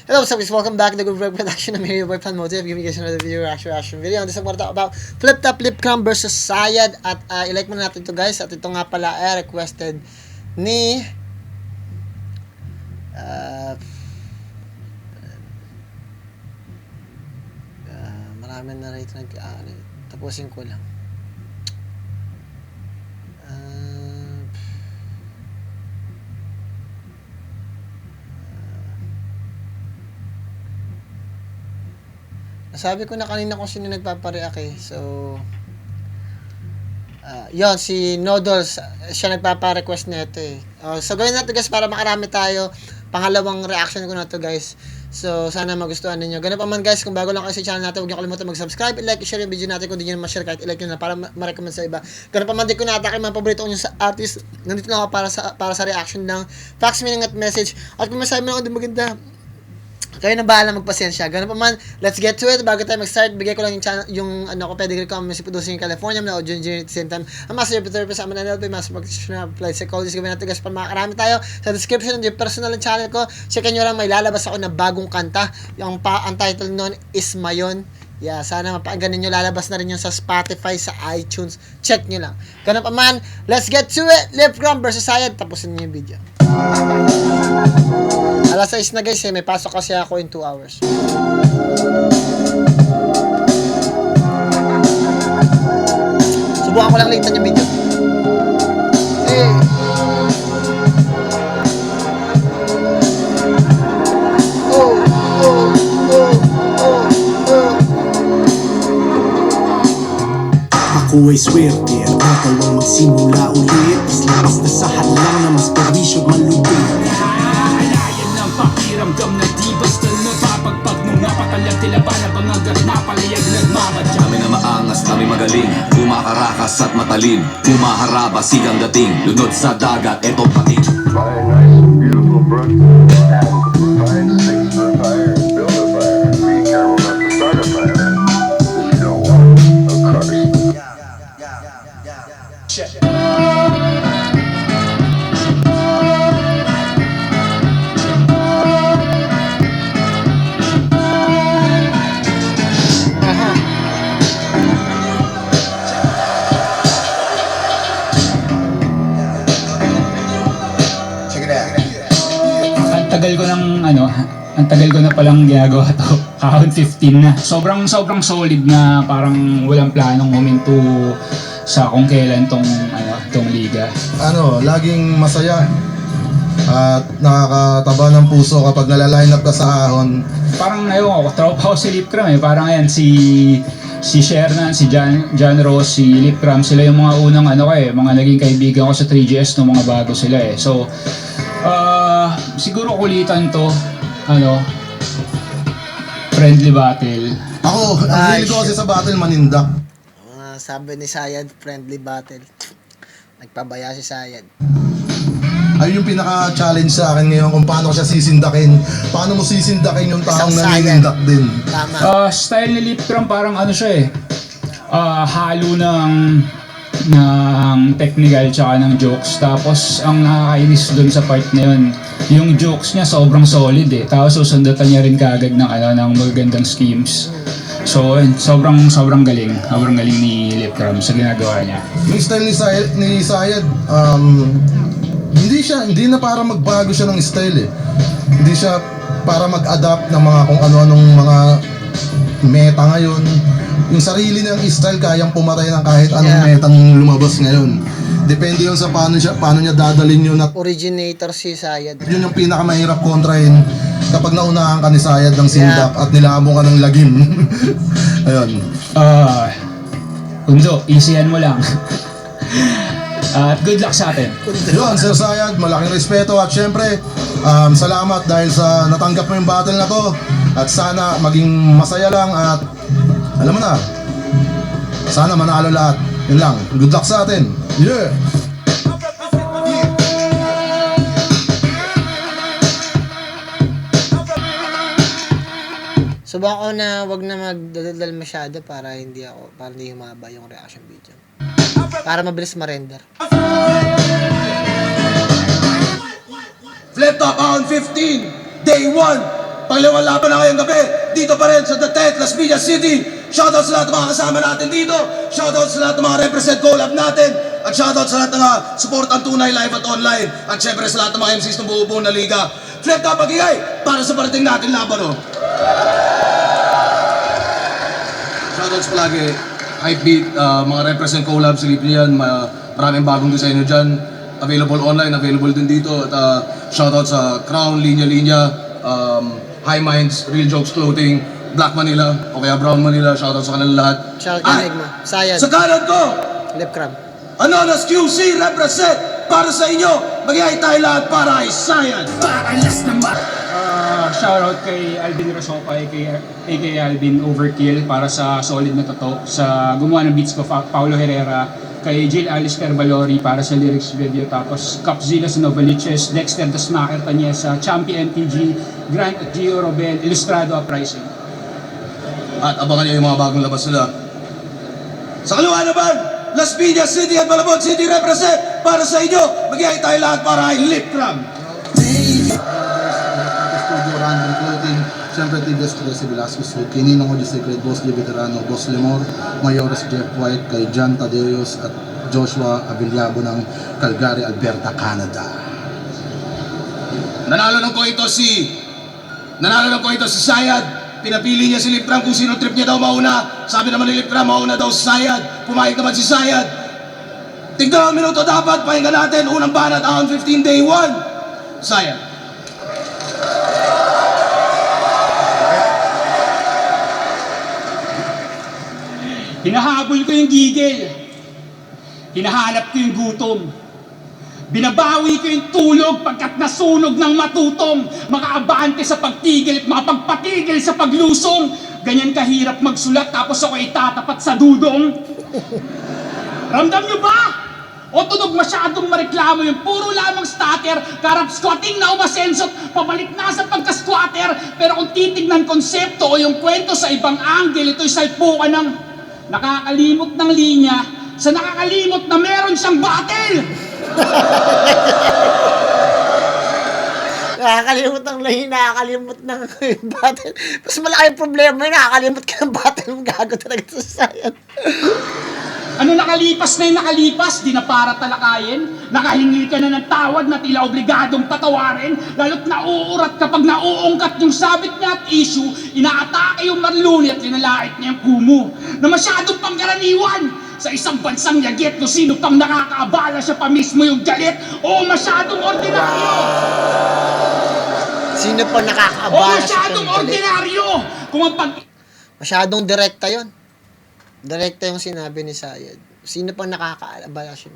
Hello, what's up guys? Welcome back to the Good Vlog Production. I'm here, your boy Fan Motive, giving you guys another video reaction video. On this, I'm going to talk about Flip Top Lip Cram versus Sayad. At i-like muna natin ito guys. At ito nga pala ay requested ni marami na rito tapusin ko lang. Sabi ko na kanina kung sino nagpapareact eh. So, yon si Noodles, siya nagpapa-request na ito eh. So, gawin natin guys para makarami tayo. Pangalawang reaction ko na to guys. So, sana magustuhan ninyo. Ganun pa man guys, kung bago lang kayo sa channel natin, huwag niyo kalimutan mag-subscribe, i-like, i-share yung video natin. Kung di nyo naman share, kahit i-like nyo na para ma-recommend sa iba. Ganun pa man din kung natake mga paborito nyo sa artist. Nandito lang ako para sa reaction ng fax, meaning at message. At kung masabi mo lang kung di maganda, kayo na bahala magpasensya. Ganun pa man, let's get to it. Bago tayo mag-start, bigay ko lang yung channel, yung pedigree ko, music producing in California, na audio engineer at the same time. Ang master of therapy sa amin na NLP, master practitioner, applied psychologist. Gawin natin guys, para makakarami tayo. Sa description, yung personal channel ko, checkin nyo lang, may lalabas ako na bagong kanta. Ang title nun is Mayon. Yeah, sana mapakinggan nyo. Lalabas na rin yung sa Spotify, sa iTunes. Check nyo lang. Ganun pa man, let's get to it. Lip Cram versus Sayad. Tapusin nyo yung video. Alas 6 na guys eh, may pasok kasi ako in 2 hours. Subukan ko lang litan yung video. Ako ay swerte at natawang magsimula ulit. Mas lakas na sa hadlang na mas perwisyo at malupit. Alayan ng pakiramdam na di basta napapagpag nung napatalag tila ba na bangagat napalayag nagmamat. Kami na maangas, kami magaling, kumakarakas at matalim, kumaharaba sigang dating, lunod sa dagat, eto pating. Buy a nice and beautiful brook and find sticks for a fire and build a fire. Be careful not to start a fire. You don't want, of course. Ang tagal ko na palang ginagawa to. Kahon 15 na. Sobrang solid na parang walang planong huminto sa kung kailan tong liga. Laging masaya at nakakataba ng puso kapag nalaline up ka sa ahon. Parang ayun, tropa ko si Lip Cram eh. Parang ayan, si Shernan, si John Ross, si Lip Cram, sila yung mga unang mga naging kaibigan ko sa 3GS nung mga bago sila eh. So, siguro kulitan to, friendly battle. Ako, ang hilig ko kasi sa battle manindak. Sabi ni Sayad, friendly battle. Nagpabaya si Sayad. Ayun yung pinaka-challenge sa akin ngayon kung paano ko siya sisindakin. Paano mo sisindakin yung taong naninindak din. Tama. Style ni Lip Cram parang siya eh. Halo ng technical tsaka ng jokes. Tapos ang nakakainis dun sa part na yun, yung jokes niya sobrang solid eh. Tapos susundatan niya rin kaagad ng magagandang schemes. So sobrang galing. Sobrang galing ni Lip Cram sa ginagawa niya. Yung style ni Sayad, hindi na para magbago siya ng style eh. Hindi siya para mag-adapt ng mga kung ano-anong mga meta ngayon. Yung sarili niyang style kayang pumatay ng kahit anong metang lumabas ngayon. Depende yun sa paano niya dadalhin yun at Originator si Sayad. yun yung pinakamahirap kontrahin kapag naunahan ka ni Sayad ng sindak at nilabong ka ng lagim. Ayun. Kundo, easyan mo lang. At good luck sa atin. Yun, Sir Sayad, malaking respeto at syempre, salamat dahil sa natanggap mo yung battle na to. At sana maging masaya lang at alam mo na, sana manalo lahat. Yun lang, good luck sa atin. Yeah! Subukan ko na wag na magdadaldal masyado para hindi humaba yung reaction video. Para mabilis ma-render. Flip Top on 15, Day 1, panglawang laban na ngayong gabi, dito pa rin sa The Tent, Las Piñas City. Shoutout sa lahat ng mga kasama natin dito. Shoutout sa lahat ng mga represent collab natin. At shoutout sa lahat ng mga support ang tunay live at online. At syempre sa lahat ng mga MCs ng buo-buo na liga. Flip top magigay para sa parating natin laban, oh. Shoutouts palagi. Hypebeat, mga represent collab, silipin yan. Maraming bagong disenyo dyan. Available online, available din dito. At shoutout sa Crown, Linya Linya, High Minds, Real Jokes Clothing, Black Manila, o kaya Brown Manila. Shoutout sa kanila lahat. Shoutout kay Enigma. Sayad. Sa kanan ko, Lip Cram. Anonas QC represent para sa inyo. Magyay tayo lahat para ay Sayad. Shoutout kay Alvin Rosopa, aka Alvin Overkill, para sa solid na tato. Sa gumawa ng beats ko, Paulo Herrera. Kay Jill Alice Carvalori para sa lyrics video. Tapos Capzilla Novaliches, Dexter Dasmaker Tanyesa, Champion MTG, Grant at Gio Robel, Ilustrado Uprising. At abangan niyo yung mga bagong labas nila. Sa kaluhan naman, Las Piñas City at Malabon City represent para sa inyo. Magyay tayo lahat para ay Lip Cram. Studio Random Clothing, siyempre TBS 13 Velasquez Hood, kay Ninong Ojo Secret, Boss Lee Veterano, Boss Lemor, Mayores Jeff White, kay John Tadeus at Joshua Avillabo ng Calgary, Alberta, Canada. Nanalo ng ko ito si Sayad. Pinapili niya si Lip Cram kung sino trip niya daw mauna. Sabi naman ni Lip Cram, mauna daw si Sayad. Pumayag naman si Sayad. Tignan ang minuto dapat, pahinga natin. Unang banat, on 15 day 1. Sayad. Hinahabol ko yung gigil. Hinahanap ko yung gutom. Binabawi ko yung tulog pagkat nasunog ng matutong. Makaabante sa pagtigil at makapagpatigil sa paglusong. Ganyan kahirap magsulat tapos ako itatapat sa dudong. Ramdam nyo ba? O tunog masyadong mareklamo yung puro lamang starter, karap squatting na umasenso, pabalik na sa pagka-squatter. Pero kung titignan konsepto o yung kwento sa ibang angle, ito'y salpukan ng nakakalimot ng linya sa nakakalimot na meron siyang battle. Nakakalimot ng lahi, nakakalimot ng battle. Mas malaki yung problema yun, nakakalimot ka ng battle, gago talaga sa Sayad. Ano nakalipas na yung nakalipas, di na para talakayin. Nakahingi ka na ng tawad na tila obligadong patawarin. Lalo't nauurat kapag nauungkat yung sabit niya at issue, inaatake yung marluni at linalait niya yung kumu. Na masyadong pangkaraniwan sa isang bansang yagit kung sino pang nakakaabala siya pa mismo yung galit. O masyadong ordinaryo. Sino pa O nakakaabala masyadong ordinaryo. Kung ang Masyadong direkta yon. Direkta yung sinabi ni Sayad. Sino pang nakakaabala siya?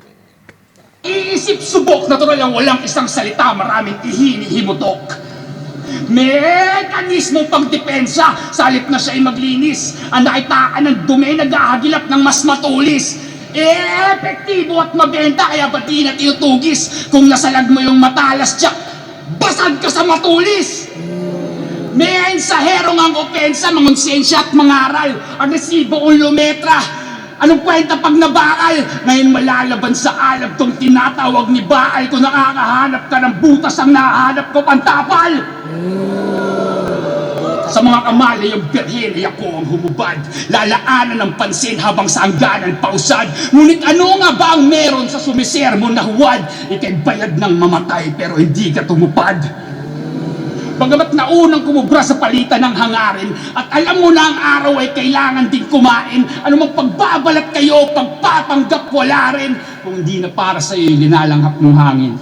iisip subok, natural lang walang isang salita, maraming ihinihimutok. Mekanismo pang depensa, sa halip na siya ay maglinis. Ang nakitaan ng dumi, naghahagilap ng mas matulis. Epektibo at mabenta, kaya ba't di na tinutugis? Kung nasalag mo yung matalas, tsak, basag ka sa matulis. May ensaherong ang opensa, mangonsensya at mangaral. Agresibo kung lumetra. Anong kwenta pag nabakal? Ngayon malalaban sa alab tong tinatawag ni Baal. Kung nakakahanap ka ng butas, ang nahanap ko pantapal. Sa mga kamali yung birhen ay ako ang humubad. Lalaanan ng pansin habang sa hangganan pausad. Ngunit ano nga ba ang meron sa sumisermo na huwad? Ika'y bayad ng mamatay pero hindi ka tumupad. Bagamat naunang kumubra sa palitan ng hangarin at alam mo na ang araw ay kailangan din kumain, anumang pagbabalat kayo, pagpapanggap wala rin kung hindi na para sa iyo linalanghap ng hangin.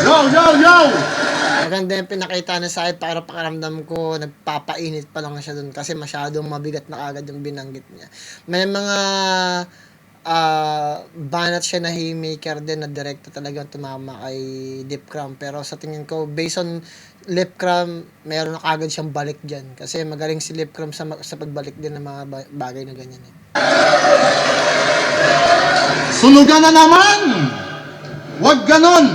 Yo, yo, yo! Maganda yung pinakita na sa akin para pakaramdam ko nagpapainit pa lang siya dun kasi masyadong mabigat na kagad yung binanggit niya. May mga banat siya na haymaker din na direkta talagang tumama kay Lip Cram, pero sa tingin ko based on Lip Cram meron na kagad siyang balik dyan kasi magaling si Lip Cram sa pagbalik din ng mga bagay na ganyan. Sunugan na naman! Huwag ganon!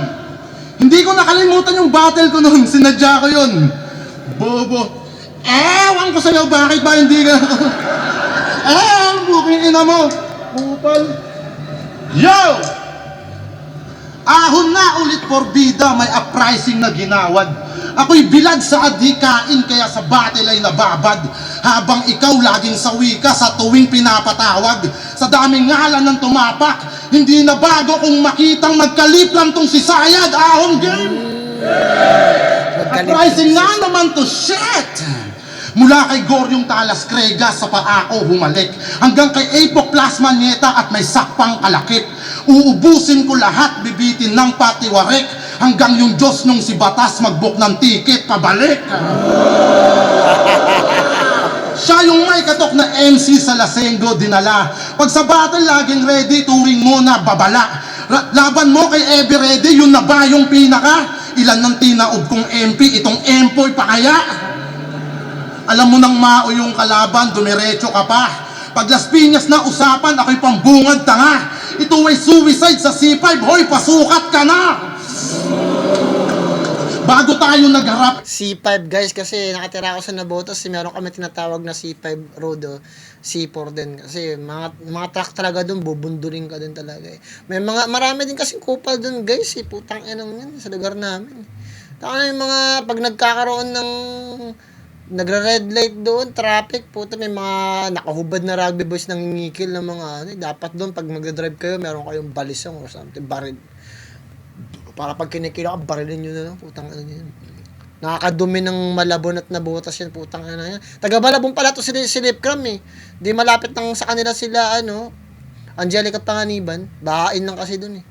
Hindi ko nakalimutan yung battle ko noon, sinadya ko yun. Bobo. Ewan ko sa'yo, bakit ba hindi ka... buking ina mo! Kupal. Yo! Ahon na ulit for bida, may uprising na ginawad. Ako'y bilad sa adhikain, kaya sa battle ay nababad. Habang ikaw laging sawi ka sa tuwing pinapatawag. Sa daming ngalan ng tumapak, hindi na bago kung makitang magkaliplam tong si Sayad. Ahon game! At rising nga naman to shit! Mula kay Goryong Talas Cregas sa paako humalik, hanggang kay Apo Plasma Nieta at may sakpang kalakip. Uubusin ko lahat, bibitin ng patiwarek, hanggang yung Diyos nung si Batas mag-book ng ticket pabalik. Siya yung may katok na MC sa Lasengo dinala. Pag sa battle laging ready, turing mo na babala. Laban mo kay Ever Ready, yun na ba yung pinaka? Ilan ng tinaob kong MP, itong empoy pa kaya? Alam mo nang mao yung kalaban, dumiretso ka pa. Pag Las Piñas na usapan, ako'y pambungad tanga. Ito ay suicide sa C5, hoy pasukat ka na! Bago tayo nagharap. C5 guys, kasi nakatira ako sa Nabotas, meron kami tinatawag na C5 road, C4 din. Kasi mga truck talaga doon, bubunduling ka din talaga eh. Marami din kasing kupal doon guys, putang enang yan sa lugar namin. Taka yung mga, pag nagkakaroon ng nagre-red light doon, traffic, puta may mga nakahubad na rugby boys nang ngikil ng mga dapat doon pag magdadrive kayo, meron kayong balisong or something, baril. Para pag kinikila ka, barilin nyo na lang, putang ano yan. Nakakadumi ng Malabon at Nabotas yan, putang ano yan. Taga Malabon pala to si Lipcram eh. Di malapit nang sa kanila sila, Angelica Panganiban, bahain lang kasi doon eh.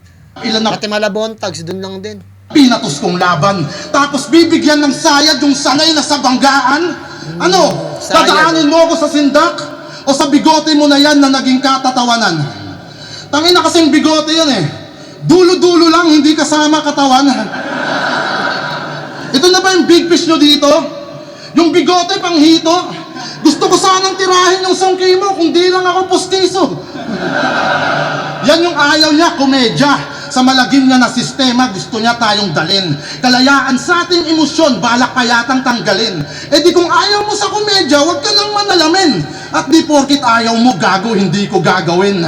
Ilan na Pati Malabon tags, doon lang din. pinatos kong laban. Tapos bibigyan ng sayad yung sanay na sa banggaan. Ano? Sayad. Dadaanin mo ako sa sindak? O sa bigote mo na yan na naging katatawanan? Tangin na kasing bigote yan eh. Dulo-dulo lang, hindi kasama katawan. Ito na ba yung big fish nyo dito? Yung bigote pang hito? Gusto ko sanang tirahin yung songkay mo kung di lang ako pustiso. Yan yung ayaw niya, komedya. Sa malagim niya na sistema, gusto niya tayong dalin. Kalayaan sa ating emosyon, balak pa yatang tanggalin. Eh di kung ayaw mo sa komedya, huwag ka nang manalamin. At di porkit ayaw mo, gago, hindi ko gagawin.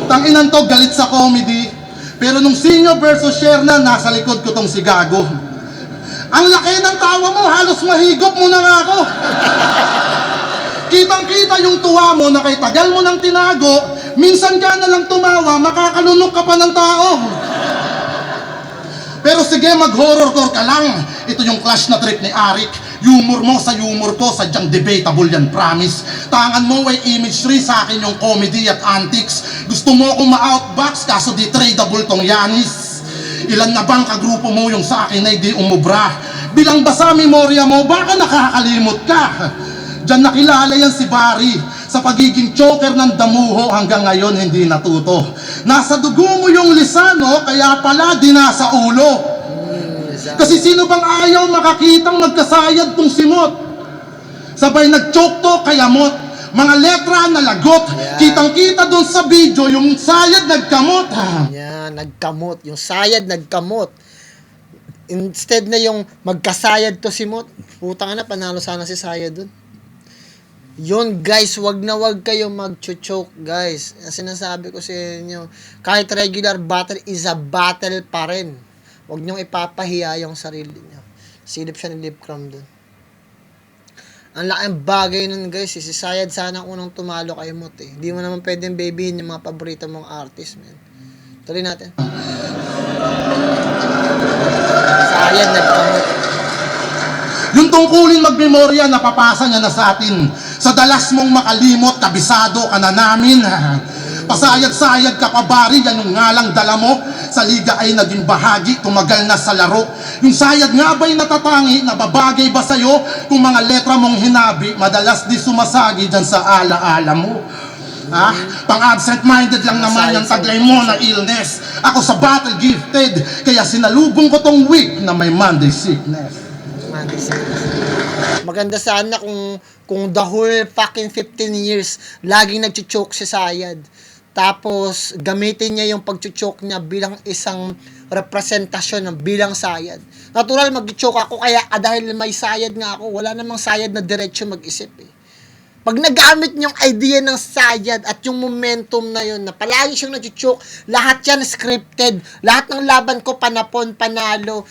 Tanginan to, galit sa comedy. Pero nung senior versus share na, nasa likod ko tong si Gago. Ang laki ng tawa mo, halos mahigop mo na nga ako. Kitang-kita yung tuwa mo na kay tagal mo nang tinago, minsan ka na lang tumawa, makakalunok ka pa ng tao. Pero sige, mag-horrorcore ka lang. Ito yung clash na trip ni Arik. Humor mo sa humor ko, sadyang debatable yan, promise. Tangan mo ay imagery, sa akin yung comedy at antics. Gusto mo akong ma-outbox, kaso di tradable tong Yanis. Ilan na bang kagrupo mo yung sa akin ay di umubra? Bilang ba sa memorya mo, baka nakakalimot ka? Diyan nakilala yan si Barry sa pagiging choker ng damuho, hanggang ngayon hindi natuto. Nasa dugo mo yung lisano, kaya pala di nasa ulo. Kasi sino bang ayaw makakitang magkasayad tong simot? Sabay nag-choke to kaya mot. Mga letra na lagot. Kitang-kita doon sa video yung sayad nagkamot. Yan, nagkamot. Yung sayad nagkamot. Instead na yung magkasayad to si Mot, putang na, panalo sana si Sayad dun. Yun guys, wag na wag kayo mag-choke guys. Ang sinasabi ko sa inyo, kahit regular battle is a battle pa rin. Wag niyong ipapahiya yung sarili niyo. Silip siya ni Lipcram dun. Ang laking bagay nun guys, si Sayad sana ang unang tumalo kay Mot eh. Hindi mo naman pwedeng babyhin yung mga paborito mong artist, man. Tuloy natin. Sayad nagkamot. Yung tungkulin magmemorya, napapasa niya na sa atin. Sa dalas mong makalimot, kabisado ka na namin. Pasayad-sayad ka pa, Bari, yan yung ngalang dala mo. Sa liga ay naging bahagi, tumagal na sa laro. Yung sayad nga ba'y natatangi, nababagay ba sa'yo? Kung mga letra mong hinabi, madalas di sumasagi dyan sa ala-ala mo. Pang-absent-minded lang naman yung taglay mo na illness. Ako sa battle gifted, kaya sinalubong ko tong week na may Monday sickness. Maganda sana kung the whole fucking 15 years laging nagchuchoke si Sayad. Tapos gamitin niya yung pagchuchoke niya bilang isang representasyon ng bilang Sayad. Natural mag-choke ako kaya dahil may Sayad nga ako, wala namang Sayad na diretso mag-isip eh. Pag nagamit yung idea ng Sayad at yung momentum na yun, na palagi siyang nag-choke, lahat yan scripted, lahat ng laban ko panapon, panalo,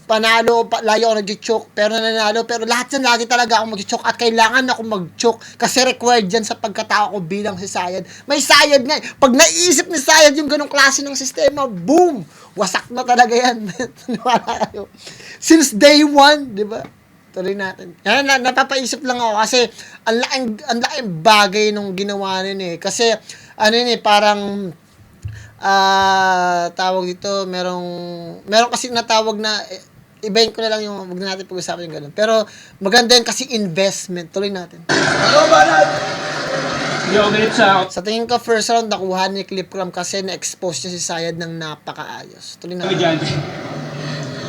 panalo, layo ako nag-choke, pero nananalo, pero lahat yan, lagi talaga ako mag-choke at kailangan ako mag-choke kasi required yan sa pagkatao ko bilang si Sayad. May Sayad nga eh. Pag naiisip ni Sayad yung ganong klase ng sistema, boom! Wasak na talaga yan. Wala kayo. Since day one, di ba? Tuloy natin. Yan, napapaisip lang ako kasi ang laking bagay nung ginawa nun eh. Kasi, ano yun eh, parang tawag dito, meron kasi natawag na ibahin ko na lang yung, wag na natin pag-usapan yung ganun. Pero maganda yun kasi investment. Tuloy natin. Sa tingin ko, first round nakuha ni Clipcram kasi na-expose niya si Sayad ng napakaayos. Tuloy natin.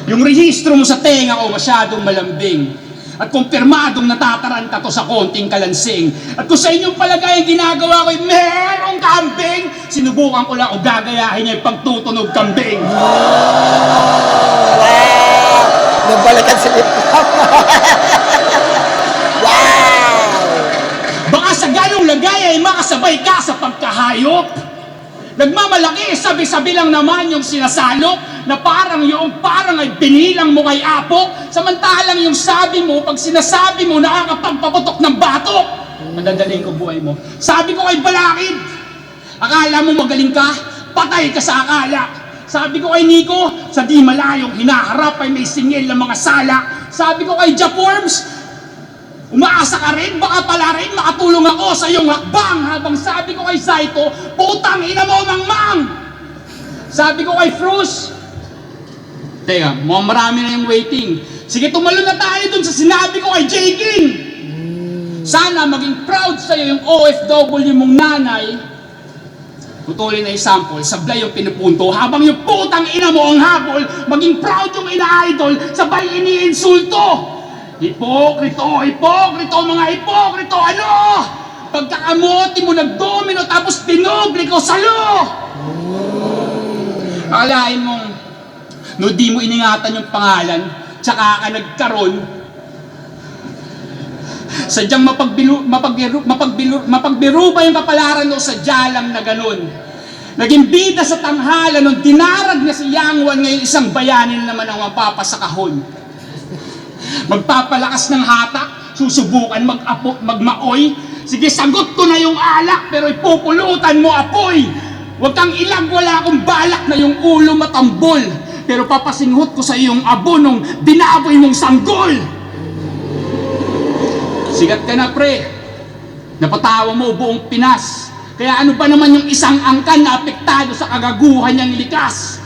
Yung rehistro mo sa tenga ko masyadong malambing. At kumpirmadong natataranta to sa konting kalansing. At kung sa inyong palagay ang ginagawa ko ay merong kambing, sinubukan ko lang o gagayahin niya yung pagtutunog kambing. Wow! Nabalikan si Clipcram. Wow! Baka sa ganong lagay ay makasabay ka sa pagkahayop. Nagmamalaki, sabi-sabi lang naman yung sinasalok na parang ay binilang mo kay Apo, samantalang yung sabi mo, pag sinasabi mo, nakakapagpaputok ng batok. Madadaling ko buhay mo. Sabi ko kay Balakid, akala mo magaling ka, patay ka sa akala. Sabi ko kay Nico, sa di malayong hinaharap ay may singil ng mga sala. Sabi ko kay Japorms, umaasa ka rin, baka pala rin makatulong ako sa iyong hakbang. Habang sabi ko kay Saito, putang ina mo mangmang. Sabi ko kay Frus, teka, marami na yung waiting. Sige, tumalo na tayo dun sa sinabi ko kay J-King. Sana maging proud sa'yo yung OFW mong nanay. Putulin na yung sample, sablay yung pinupunto. Habang yung putang ina mo ang habol, maging proud yung ina-idol, sabay iniinsulto. Hipokrito, mga hipokrito, ano? Pagkakamoti mo nagdomino tapos tinubli ko salo! Akalain mong, no di mo iningatan yung pangalan, tsaka ka nagkaroon, sadyang mapagbiru ba yung kapalaran o sadya lang na ganun? Naging bida sa tanghala nung dinarag na si Yang Wan, ngayon isang bayanin naman ang mapapasakahon. Magpapalakas ng hatak, susubukan magmaoy. Sige, sagot ko na yung alak, pero ipupulutan mo apoy. Huwag kang ilag, wala akong balak na yung ulo matambol. Pero papasinghot ko sa iyong abo nung binaboy mong sanggol. Sigat ka na, pre. Napatawa mo buong Pinas. Kaya ano ba naman yung isang angkan na apektado sa kagaguhan niyang likas?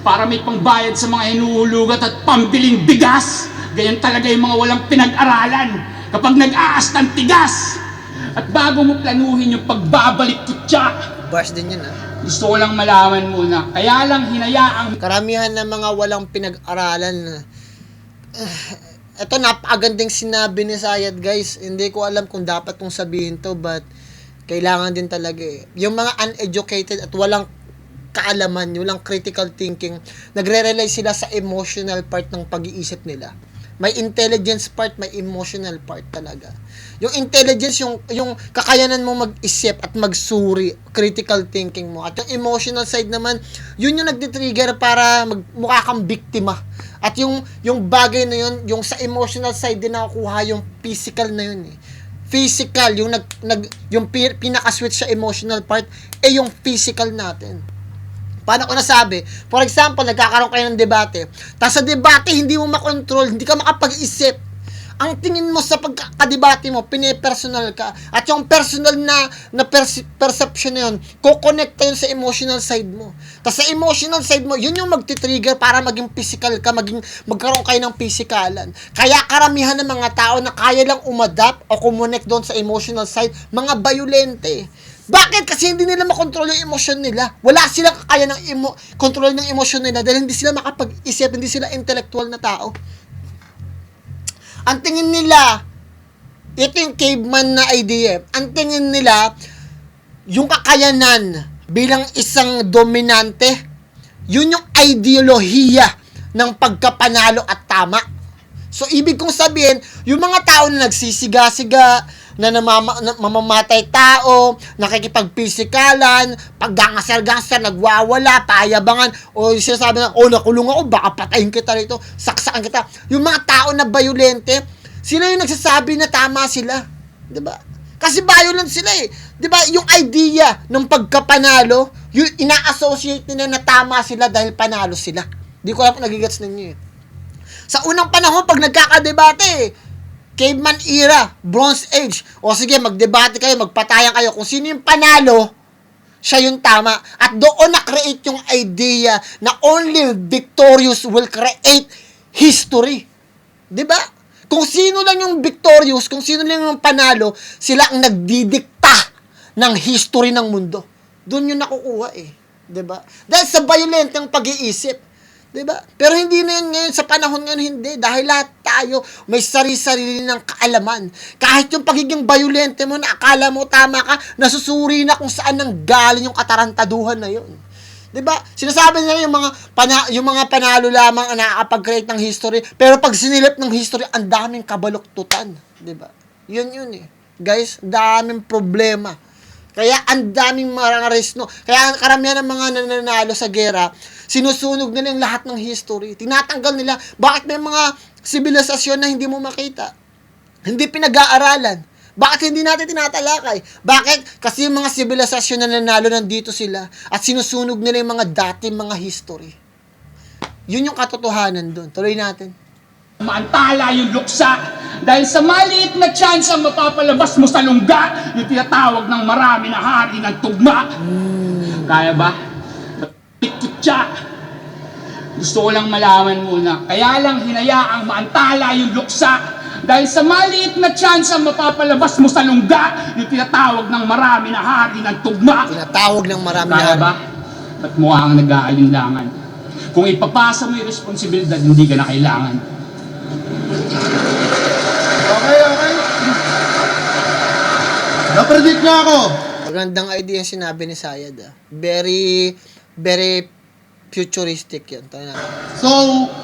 Para may pangbayad sa mga hinuhulugat at pambiling bigas. Ganyan talaga yung mga walang pinag-aralan kapag nag-aas ng tigas. At bago mo planuhin yung pagbabalik kutya, Bars din yun, ha? gusto ko lang malaman muna. Kaya lang hinayaang Karamihan ng mga walang pinag-aralan. Ito, napakagandang sinabi ni Sayad, guys. Hindi ko alam kung dapat kong sabihin to, but kailangan din talaga eh. Yung mga uneducated at walang kaalaman, walang critical thinking, nagre-rely sila sa emotional part ng pag-iisip nila. May intelligence part, may emotional part talaga. Yung intelligence, yung kakayanan mo mag-isip at magsuri, critical thinking mo. At yung emotional side naman, yun yung nagtitrigger para mukha kang biktima. At yung bagay na yun, yung sa emotional side din nakukuha yung physical na yun eh. Physical, yung pinaka-switch sa emotional part, yung physical natin. Paano ko nasabi? For example, nagkakaroon kayo ng debate. Tapos sa debate, hindi mo makontrol, hindi ka makapag-isip. Ang tingin mo sa pagkakadebate mo, pinipersonal ka. At yung personal na perception na yun, kukonekta yun sa emotional side mo. Tapos sa emotional side mo, yun yung magti-trigger para maging physical ka, magkaroon kayo ng physikalan. Kaya karamihan ng mga tao na kaya lang umadapt o kumonect doon sa emotional side, mga violente. Bakit? Kasi hindi nila makontrol yung emosyon nila. Wala silang kaya ng kontrol ng emosyon nila dahil hindi sila makapag-isip, hindi sila intellectual na tao. Ang tingin nila, ito yung caveman na idea. Ang tingin nila, yung kakayanan bilang isang dominante, yun yung ideolohiya ng pagkapanalo at tama. So, ibig kong sabihin, yung mga tao na nagsisiga-siga, na mamamatay tao, nakikipag-pisikalan, paggangasar-gangasar, nagwawala, payabangan, o yung sinasabi na, nakulong ako, baka patayin kita rito, saksakan kita. Yung mga tao na violente, sila yung nagsasabi na tama sila. Diba? Kasi violent sila eh. Diba? Yung idea ng pagkapanalo, yung ina-associate nila na tama sila dahil panalo sila. Di ko alam kung nagigets ninyo eh. Sa unang panahon, pag nagkakadebate, caveman era, bronze age, o sige, magdebate kayo, magpatayan kayo, kung sino yung panalo, siya yung tama. At doon na-create yung idea na only victorious will create history. Diba? Kung sino lang yung victorious, kung sino lang yung panalo, sila ang nagdidikta ng history ng mundo. Doon yung nakukuha eh. Diba? Dahil sa violent ng pag-iisip. Diba? Pero hindi na yun ngayon, sa panahon ngayon hindi. Dahil lahat tayo may sarili-sarili ng kaalaman. Kahit yung pagiging violente mo na akala mo tama ka, nasusuri na kung saan nang galing yung katarantaduhan na yun. Diba? Sinasabi nila yung mga panalo lamang ang nakakapag-create ng history. Pero pag sinilip ng history, ang daming kabaluktutan. Diba? Yun eh. Guys, daming problema. Kaya ang daming mga resno. Kaya karamihan ng mga nananalo sa gera, sinusunog nila yung lahat ng history. Tinatanggal nila. Bakit may mga sibilisasyon na hindi mo makita? Hindi pinag-aaralan. Bakit hindi natin tinatalakay? Bakit? Kasi yung mga sibilisasyon na nanalo nandito sila at sinusunog nila yung mga dating mga history. Yun yung katotohanan doon. Tuloy natin. Maantala yung luksa dahil sa maliit na chance ang mapapalabas mo sa lungga yung tinatawag ng marami na hari ng tugma. Kaya ba? Siya. Gusto ko lang malaman muna. Kaya lang hinayaang maantala yung luksa dahil sa maliit na chance ang mapapalabas mo sa lungga yung tinatawag ng marami na hari ng tugma. Tinatawag ng marami na Kaya hari. ba? At mukha kang nag-aalinlangan. Kung ipapasa mo yung responsibilidad, hindi ka na kailangan. Okay. Napredict na ako. Magandang idea yung sinabi ni Sayad. Very, very futuristic yun. Tayo natin. So,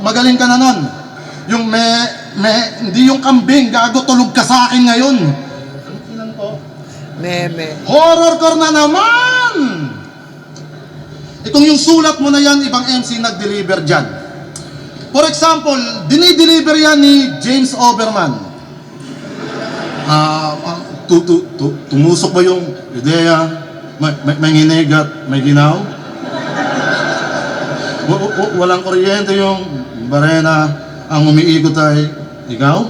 magaling ka na nun. Yung hindi yung kambing, gago tulog ka sa akin ngayon. Meme. Horror na naman! Itong yung sulat mo na yan, ibang MC nag-deliver dyan. For example, dinideliver yan ni James Oberman. Tumusok ba yung ideya? May nginig may ginaw? Walang kuryente yung barena, ang umiikot ay ikaw?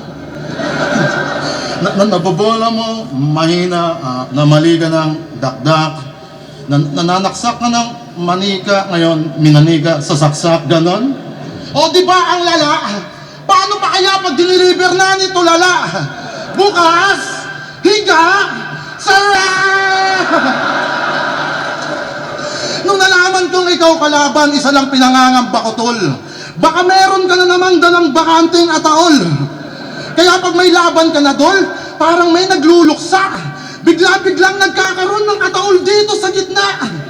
Nabobola mo, mahina, namali ka ng dakdak, nananaksak ka ng manika, ngayon minanika sa saksak, ganon? O di ba ang lala? Paano pa kaya pag diniliver na nito lala? Bukas, higa, sara! Nung nalaman kong ikaw kalaban, isa lang pinangangamba ko tol. Baka meron ka na namang dalang bakanting ataol. Kaya pag may laban ka na dol, parang may nagluluksa. Bigla-biglang nagkakaroon ng ataol dito sa gitna.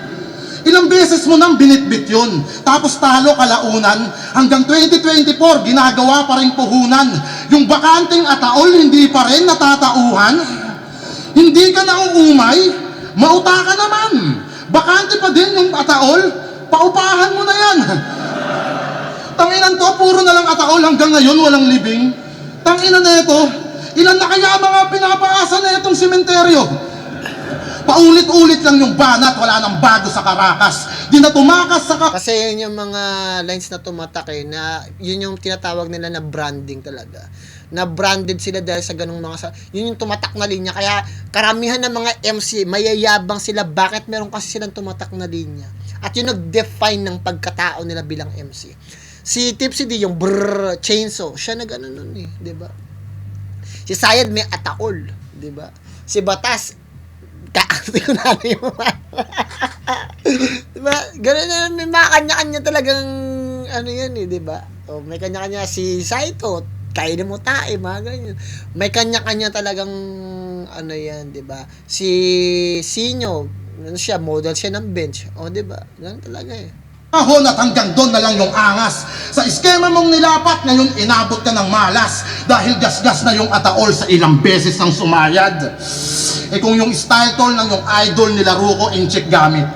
Ilang beses mo nang binitbit yun. Tapos talo kalaunan. Hanggang 2024, ginagawa pa rin puhunan. Yung bakanting ataol, hindi pa rin natatauhan. Hindi ka nauumay, mauta ka naman. Bakante pa din yung ataol, paupahan mo na yan. Tanginan to, puro na lang ataol hanggang ngayon, walang libing. Tanginan na ito, ilan na kaya mga pinapaasa na itong sementeryo? Paulit-ulit lang yung banat, wala nang bago sa Caracas. Di na tumakas sa Kasi yun yung mga lines na tumatak eh, na yun yung tinatawag nila na branding talaga. Na branded sila dahil sa ganung yun yung tumatak na linya. Kaya karamihan ng mga MC, mayayabang sila bakit meron kasi silang tumatak na linya. At yun nag-define ng pagkatao nila bilang MC. Si Tipsy D, yung brrrr, chainsaw, siya na gano'n nun eh, di ba? Si Sayad may ataol, di ba? Si Batas, kaakti ko na yung diba? Ganun na, may mga kanya-kanya talagang ano yan eh, diba? O, may kanya-kanya si Saito, kainin mo tae, mga ganyan. May kanya-kanya talagang ano yan, diba? Si Sinyo, ano siya, model siya ng bench. O, diba? Ganun talaga eh. ahon at hanggang doon na lang yung angas. Sa iskema mong nilapat, ngayon inabot ka ng malas dahil gasgas na yung ataol sa ilang beses ng sumayad. Eh kung yung style tol ng yung idol nila Ruko incheck gamit.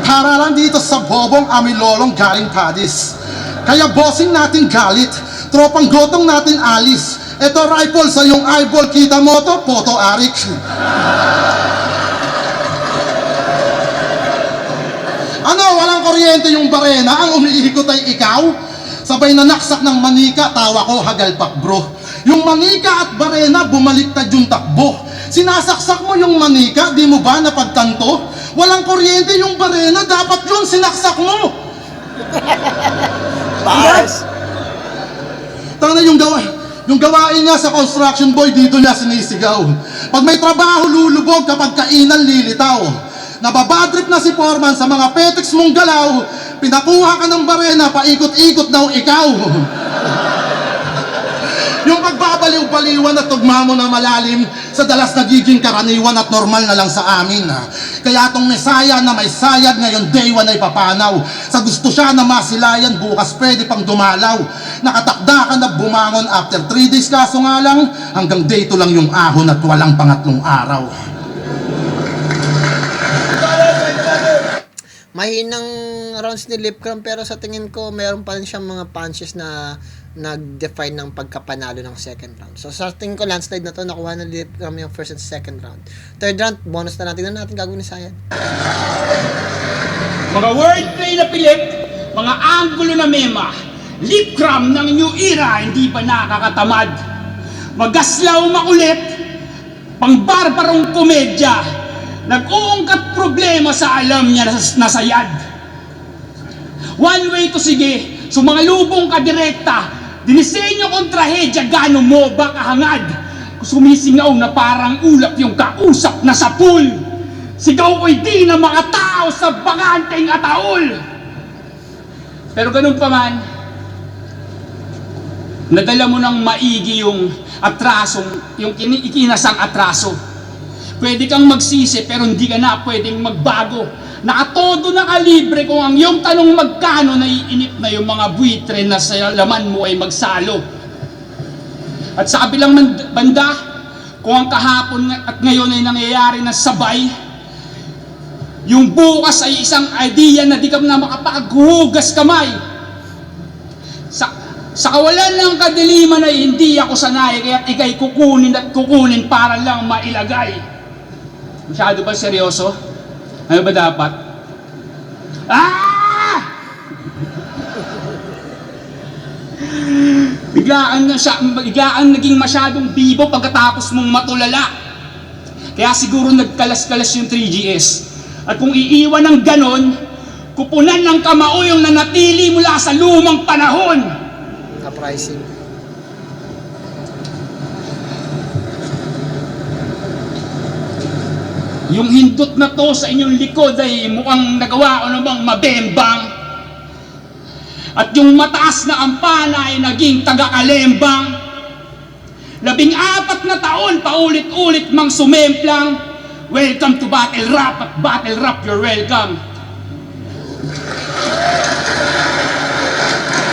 Para lang dito sa bobong amilolong galing Padis. Kaya bossing natin galit, tropang gotong natin alis. Ito rifle sa yung eyeball, kita mo to, photo Arik. Ano, walang kuryente yung barena, ang umiikot ay ikaw? Sabay na naksak ng manika, tawa ko hagalpak bro. Yung manika at barena, bumaliktad yung takbo. Sinasaksak mo yung manika, di mo ba napagtanto? Walang kuryente yung barena, dapat yun sinaksak mo. Bars! Tanga na yung gawain niya sa construction boy, dito niya sinisigaw. Pag may trabaho, lulubog, kapag kainan, lilitaw. Nababadrip na si Foreman sa mga petex mong galaw. Pinakuha ka ng barena, paikot-ikot daw ikaw. Yung pagbabaliw-baliwan at tugma mo na malalim, sa dalas nagiging karaniwan at normal na lang sa amin. Kaya tong Mesaya na may sayad, ngayon day one ay papanaw. Sa gusto siya na masilayan, bukas pwede pang dumalaw. Nakatakda ka na bumangon after 3 days, kaso nga lang, hanggang day 2 lang yung ahon at walang pangatlong araw. Mahinang rounds ni Lipcram, pero sa tingin ko meron pa rin siyang mga punches na nag-define ng pagkapanalo ng second round. So sa tingin ko landslide na to, nakuha na Lipcram yung first and second round. Third round, bonus na natin. Tingnan natin gagawin ni Sayad. Mga wordplay na pilit, mga anggulo na mema, Lipcram ng new era, hindi pa nakakatamad. Magaslaw makulit, pangbarbarong komedya, nag-uungkat problema sa alam niya na sayad. One way to sige, so mga lubong ka direkta, dinisenyo kong trahedya, gano mo ba kahangad? Sumisingaw na parang ulap yung kausap na sa pool. Sigaw ko'y di na makatao sa bakanteng ataol. Pero ganun pa man, nadala mo ng maigi yung atrasong, yung ikinasang atraso. Pwede kang magsisi pero hindi ka na pwedeng magbago. Nakatodo na kalibre kung ang iyong tanong magkano, naiinip na yung mga buitre na sa laman mo ay magsalo. At sa kabilang banda, kung ang kahapon at ngayon ay nangyayari na sabay, yung bukas ay isang idea na di ka na makapaghugas kamay. Sa kawalan ng kadiliman ay hindi ako sanay, kaya ikay kukunin at kukunin para lang mailagay. Masyado ba seryoso? Ano ba dapat? Biglaan naging masyadong bibo pagkatapos mong matulala. Kaya siguro nagkalas-kalas yung 3GS. At kung iiwan ng ganon, kupunan ng kamao yung nanatili mula sa lumang panahon. Uprising. Yung hindot na to sa inyong likod ay mukhang nagawa ko namang mabembang. At yung mataas na ampana ay naging taga-kalembang. 14 na taon, paulit-ulit mang sumemplang. Welcome to Battle Rap, at Battle Rap, you're welcome.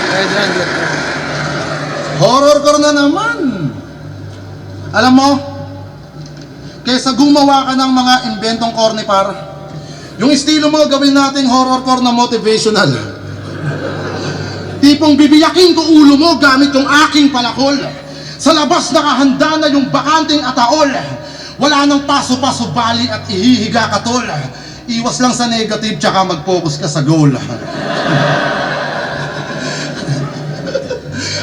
Third round, Lipcram. Horrorcore na naman. Alam mo, kaysa gumawa ka ng mga inventong cornipar, yung estilo mo gawin nating horrorcore na motivational. Tipong bibiyakin ko ulo mo gamit yung aking palakol. Sa labas nakahanda na yung bakanting ataol. Wala nang paso-paso bali at ihihiga ka tol. Iwas lang sa negative tsaka mag-focus ka sa goal.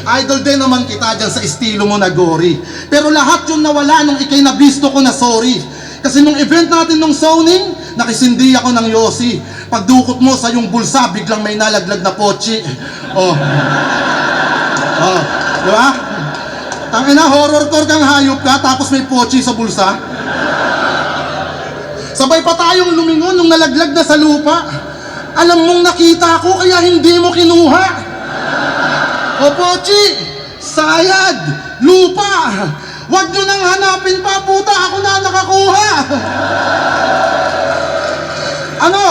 Idol din naman kita dyan sa estilo mo na gory. Pero lahat yung nawala nung ikay nabisto ko na sorry. Kasi nung event natin nung zoning, nakisindi ako ng Yossi. Pagdukot mo sa yung bulsa, biglang may nalaglag na pochi. Oh. Oh, di ba? Tangina, horrorcore kang hayop ka, tapos may pochi sa bulsa. Sabay pa tayong lumingon nung nalaglag na sa lupa. Alam mong nakita ko, kaya hindi mo kinuha. O pochi, sayad, lupa, Huwag nyo nang hanapin pa, puta, ako na nakakuha. Ano?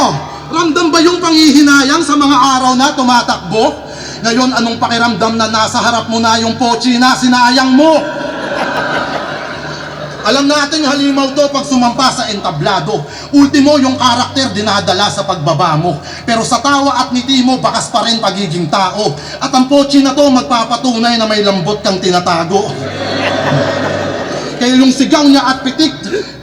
Ramdam ba yung panghihinayang sa mga araw na tumatakbo? Ngayon, anong pakiramdam na nasa harap mo na yung pochi na sinayang mo? Alam natin halimaw to pag sumampa sa entablado. Ultimo yung karakter dinadala sa pagbaba mo. Pero sa tawa at ngiti mo, bakas pa rin pagiging tao. At ang pochi na to magpapatunay na may lambot kang tinatago. Kaya yung sigaw niya at pitik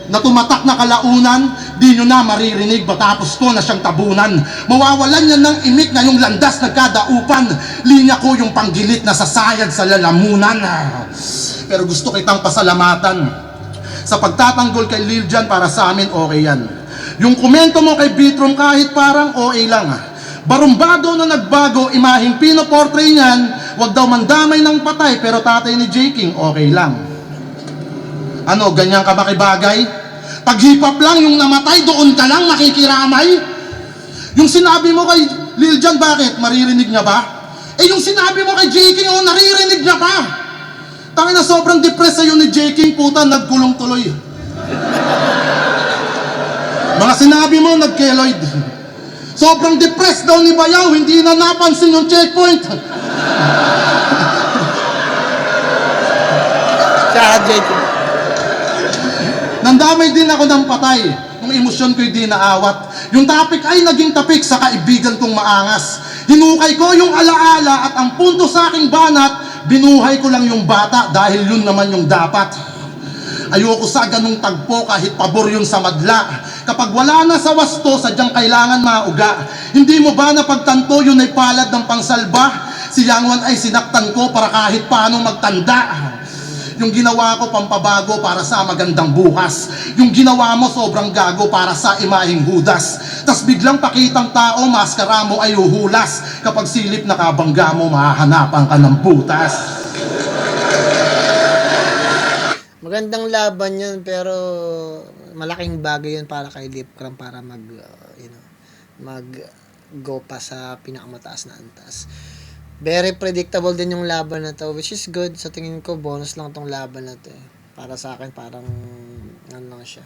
na tumatak na kalaunan, di nyo na maririnig matapos ko na siyang tabunan. Mawawalan niya ng imik na yung landas nagkadaupan. Linya ko yung panggilit na sasayad sa lalamunan. Pero gusto kitang pasalamatan sa pagtatanggol kay Lil Jan. Para sa amin okay yan. Yung komento mo kay Beatrum kahit parang okay lang. Barumbado na nagbago, imahing pinoportray niyan. Wag daw mandamay ng patay pero tatay ni J. King okay lang. Ano, ganyan ka makibagay? Pag hip-hop lang yung namatay, doon ka lang makikiramay? Yung sinabi mo kay Lil Jan, bakit? Maririnig niya ba? Eh yung sinabi mo kay J. King, oh, naririnig niya pa. Tangin na sobrang depressed sa'yo ni J. King, puta, nagkulong tuloy. Mga sinabi mo, nagkeloid. Sobrang depressed daw ni Bayaw, hindi na napansin yung checkpoint. Siya, J. King. Nandamay din ako ng patay. Yung emosyon ko'y di naawat. Yung topic ay naging tapik sa kaibigan kong maangas. Hinukay ko yung alaala at ang punto sa aking banat, binuhay ko lang yung bata dahil yun naman yung dapat. Ayoko sa ganung tagpo kahit pabor yun sa madla. Kapag wala na sa wasto, sadyang kailangan mauga. Hindi mo ba napagtanto yun ay palad ng pangsalba? Si Yangwan ay sinaktan ko para kahit paano magtanda. Yung ginawa ko pampabago para sa magandang bukas. Yung ginawa mo sobrang gago para sa imahing Judas. Tas biglang pakitang tao, maskara mo ay uhulas. Kapag silip na kabangga mo, mahahanapan ka ng butas. Magandang laban yun, pero malaking bagay yun para kay Lipcram para mag go pa sa pinakamataas na antas. Very predictable din yung laban na to, which is good. Sa tingin ko, bonus lang tong laban na to. Para sa akin, parang ano lang siya.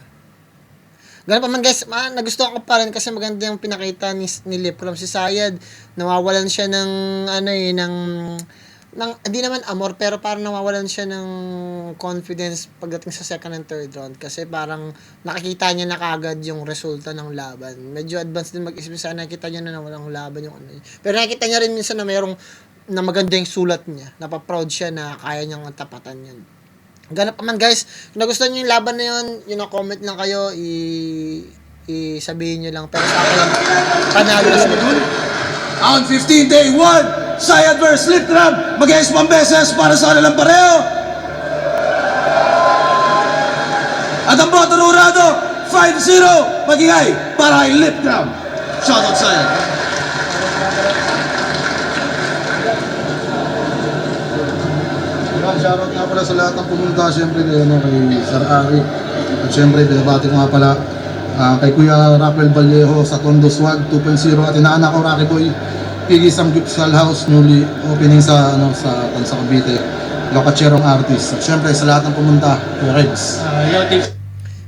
Ganun pa man guys, nagustuhan ko pa rin kasi maganda yung pinakita ni Lipcram. Si Sayad, nawawalan siya ng hindi naman amor, pero parang nawawalan siya ng confidence pagdating sa second and third round. Kasi parang nakikita niya na kagad yung resulta ng laban. Medyo advanced din mag-isip sa nakikita niya na walang laban yung ano. Pero nakikita niya rin minsan na maganda yung sulat niya. Napaproud siya na kaya niyang tapatan yun. Ganap pa man guys, kung nagustuhan niyo yung laban na yun, comment lang kayo, sabihin niyo lang. Pero sa akin, panalo na sila. On 15 day 1, Sayad vs. Lipcram, mag-ayos pang beses para sa kanilang pareho. At ang boto rurado, 5-0, magingay para kay Lipcram. Shoutout Sayad. Shoutout nga pala sa lahat ng pumunta, siyempre kay Sir Ari. At siyempre, binabati ko nga pala kay Kuya Rafael Vallejo sa Tondo Swag 2.0 at inaanak ko Rocky Boy Piggy Samgyupsal House, newly opening sa Tansa Cavite, Locacherong artist. At siyempre sa lahat ng pumunta, Kuya Regs.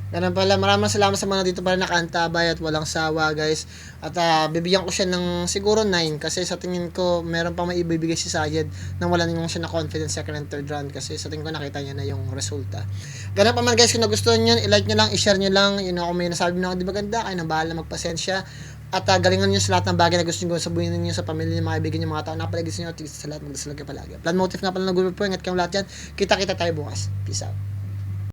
Ganun pala, maraming salamat sa mga dito pala nakaantabay at walang sawa guys. At bibigyan ko siya ng siguro 9 kasi sa tingin ko meron pa maibibigay si Sayed nang wala nang siya na confidence second and third round kasi sa tingin ko nakita niya na yung resulta. Ganun pa man guys, kung nagustuhan nyo, i-like nyo lang, i-share nyo lang. Kung may nasabi na ako di maganda, kayo nang bahala magpasensya. At galingan nyo sa lahat ng bagay na gusto nyo gawin sa buhay ninyo, sa pamilya nyo, mga kaibigan nyo, mga tao na palagi sa inyo, at sa lahat, magdasal kayo palagi. Plan motive nga pala ng Google po, ingat kayong lahat dyan. Kita-kita tayo bukas. Peace out.